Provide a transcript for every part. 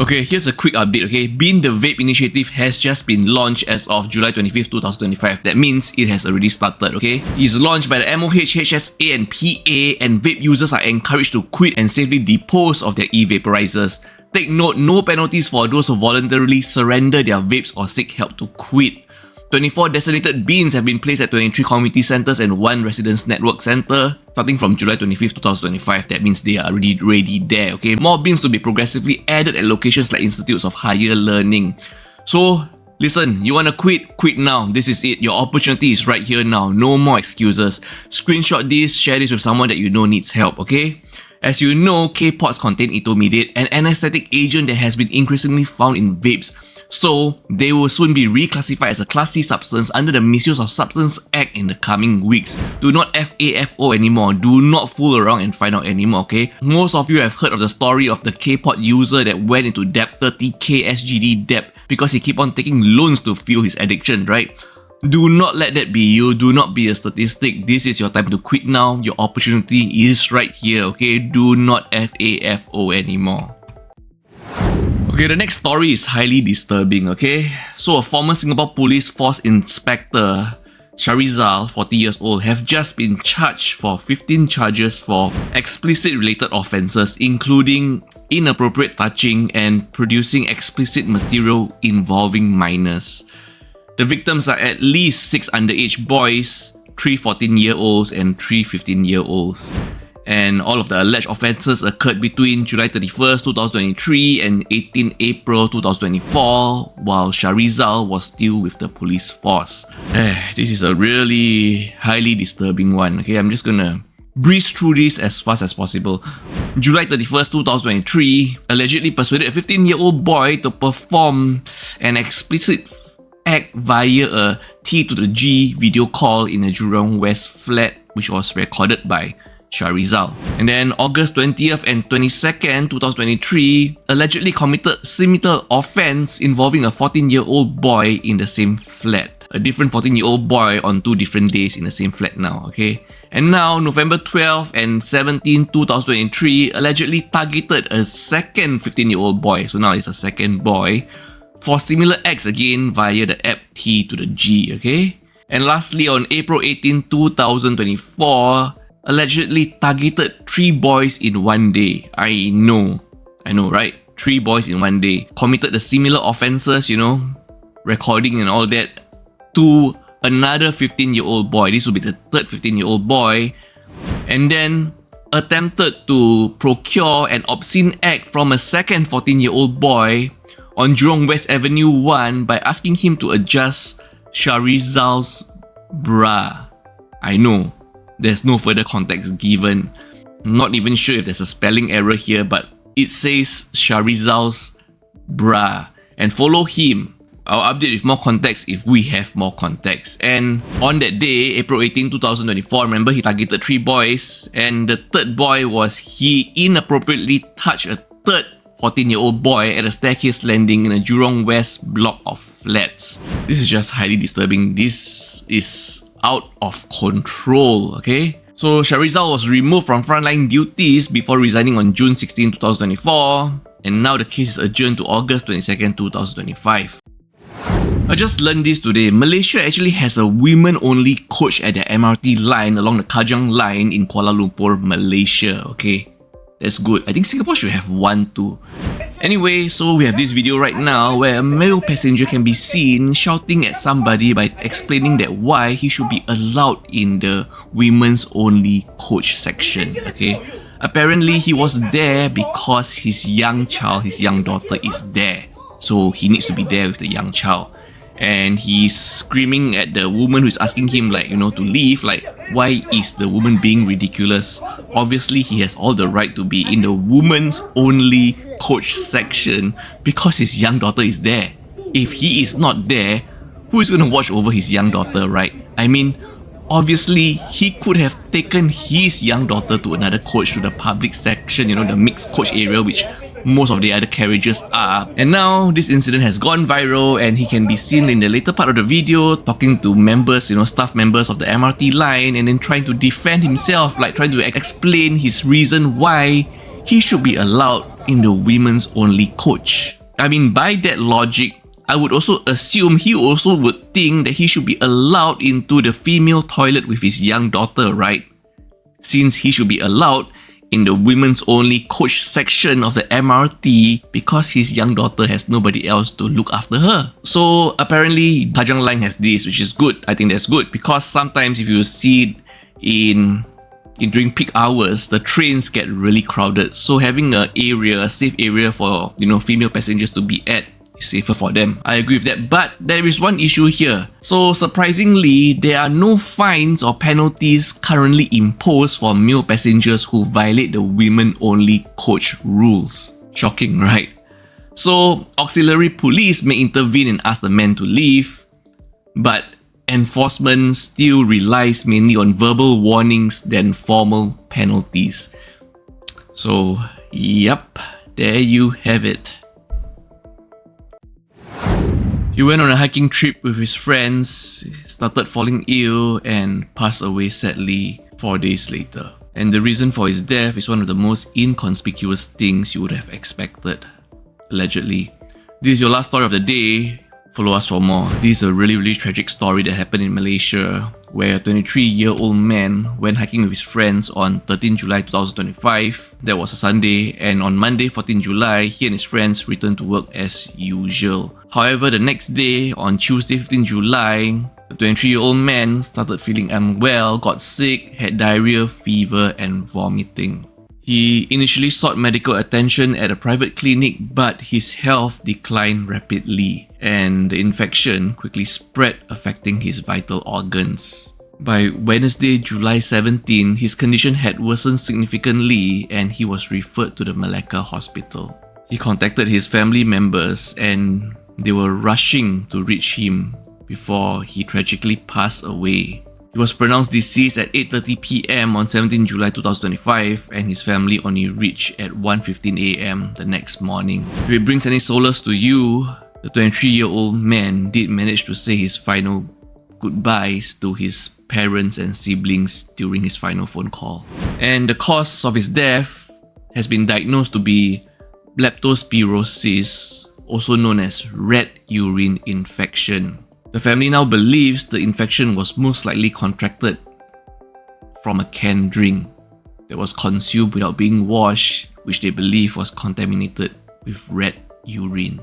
Okay, here's a quick update, okay? Being the Vape initiative has just been launched as of July 25th, 2025. That means it has already started, okay? It's launched by the MOH, HSA and PA, and Vape users are encouraged to quit and safely dispose of their e-vaporizers. Take note, no penalties for those who voluntarily surrender their vapes or seek help to quit. 24 designated bins have been placed at 23 community centres and 1 residence network centre starting from July 25th, 2025. That means they are already ready there, okay? More bins to be progressively added at locations like institutes of higher learning. So, listen, you wanna quit? Quit now. This is it. Your opportunity is right here now. No more excuses. Screenshot this, share this with someone that you know needs help, okay? As you know, K-pods contain etomidate, an anesthetic agent that has been increasingly found in vapes. So, they will soon be reclassified as a Class C substance under the Misuse of Substance Act in the coming weeks. Do not FAFO anymore. Do not fool around and find out anymore, okay? Most of you have heard of the story of the K-pod user that went into debt, 30k SGD debt, because he kept on taking loans to fuel his addiction, right? Do not let that be you. Do not be a statistic. This is your time to quit now. Your opportunity is right here, okay? Do not FAFO anymore. Okay, the next story is highly disturbing, okay? So a former Singapore Police Force Inspector, Sharizal, 40 years old, have just been charged for 15 charges for explicit related offences, including inappropriate touching and producing explicit material involving minors. The victims are at least 6 underage boys, 3 14-year-olds and 3 15-year-olds. And all of the alleged offences occurred between July 31st, 2023 and 18 April 2024 while Sharizal was still with the police force. This is a really highly disturbing one, okay? I'm just gonna breeze through this as fast as possible. July 31st, 2023, allegedly persuaded a 15-year-old boy to perform an explicit act via a T to the G video call in a Jurong West flat, which was recorded by Sharizal. And then August 20th and 22nd, 2023, allegedly committed similar offence involving a 14-year-old boy in the same flat. A different 14-year-old boy on 2 different days in the same flat now, okay? And now, November 12th and 17th, 2023, allegedly targeted a second 15-year-old boy, so now it's a second boy, for similar acts again via the app T to the G, okay? And lastly, on April 18, 2024, allegedly targeted 3 boys in one day. I know, right? 3 boys in one day. Committed the similar offences, you know, recording and all that, to another 15-year-old boy. This will be the third 15-year-old boy. And then attempted to procure an obscene act from a second 14-year-old boy on Jurong West Avenue 1 by asking him to adjust Sharizal's bra. I know, there's no further context given. I'm not even sure if there's a spelling error here, but it says Sharizal's bra. And follow him. I'll update with more context if we have more context. And on that day, April 18, 2024, remember he targeted 3 boys, and the third boy was he inappropriately touched a third 14-year-old boy at a staircase landing in a Jurong West block of flats. This is just highly disturbing. This is out of control, okay? So Sharizal was removed from frontline duties before resigning on June 16, 2024, and now the case is adjourned to August 22nd, 2025. I just learned this today. Malaysia actually has a women-only coach at the MRT line along the Kajang line in Kuala Lumpur, Malaysia, okay? That's good. I think Singapore should have one too. Anyway, so we have this video right now where a male passenger can be seen shouting at somebody by explaining that why he should be allowed in the women's only coach section, okay? Apparently, he was there because his young child, his young daughter is there. So he needs to be there with the young child. And he's screaming at the woman who's asking him, like, you know, to leave. Like, why is the woman being ridiculous? Obviously, he has all the right to be in the women's only coach section because his young daughter is there. If he is not there, who is going to watch over his young daughter, right? I mean, obviously, he could have taken his young daughter to another coach, to the public section, you know, the mixed coach area, which most of the other carriages are. And now this incident has gone viral, and he can be seen in the later part of the video talking to members, you know, staff members of the MRT line, and then trying to defend himself, like trying to explain his reason why he should be allowed in the women's only coach. I mean, by that logic, I would also assume he also would think that he should be allowed into the female toilet with his young daughter, right? Since he should be allowed in the women's only coach section of the MRT because his young daughter has nobody else to look after her. So apparently Hajang Line has this, which is good. I think that's good because sometimes if you see it during peak hours, the trains get really crowded. So having a safe area for female passengers to be at is safer for them. I agree with that, but there is one issue here. So surprisingly, there are no fines or penalties currently imposed for male passengers who violate the women-only coach rules. Shocking, right? So auxiliary police may intervene and ask the men to leave, but enforcement still relies mainly on verbal warnings than formal penalties. So, yep, there you have it. He went on a hiking trip with his friends, started falling ill, and passed away sadly 4 days later. And the reason for his death is one of the most inconspicuous things you would have expected, allegedly. This is your last story of the day. Follow us for more. This is a really tragic story that happened in Malaysia, where a 23-year-old man went hiking with his friends on 13 July 2025. That was a Sunday, and on Monday 14 July, he and his friends returned to work as usual. However, the next day, on Tuesday 15 July, the 23-year-old man started feeling unwell, got sick, had diarrhea, fever, and vomiting. He initially sought medical attention at a private clinic, but his health declined rapidly, and the infection quickly spread, affecting his vital organs. By Wednesday, July 17, his condition had worsened significantly and he was referred to the Malacca hospital. He contacted his family members and they were rushing to reach him before he tragically passed away. He was pronounced deceased at 8:30 p.m. on 17 July 2025 and his family only reached at 1:15 a.m. the next morning. If it brings any solace to you, the 23-year-old man did manage to say his final goodbyes to his parents and siblings during his final phone call. And the cause of his death has been diagnosed to be leptospirosis, also known as red urine infection. The family now believes the infection was most likely contracted from a canned drink that was consumed without being washed, which they believe was contaminated with red urine.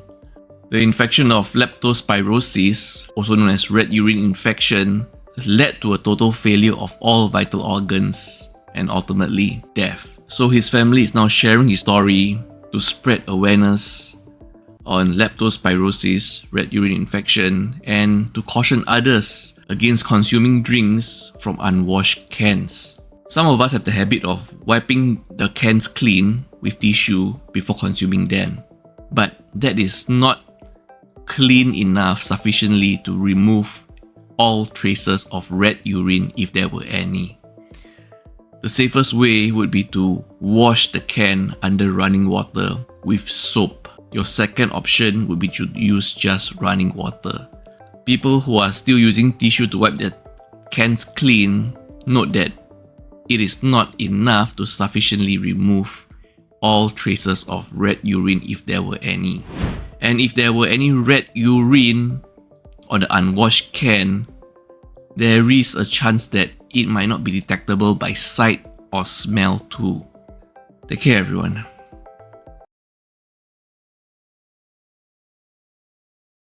The infection of leptospirosis, also known as red urine infection, led to a total failure of all vital organs and ultimately death. So his family is now sharing his story to spread awareness on leptospirosis, red urine infection, and to caution others against consuming drinks from unwashed cans. Some of us have the habit of wiping the cans clean with tissue before consuming them, but that is not clean enough sufficiently to remove all traces of red urine if there were any. The safest way would be to wash the can under running water with soap. Your second option would be to use just running water. People who are still using tissue to wipe their cans clean, note that it is not enough to sufficiently remove all traces of red urine if there were any. And if there were any red urine on the unwashed can, there is a chance that it might not be detectable by sight or smell too. Take care, everyone.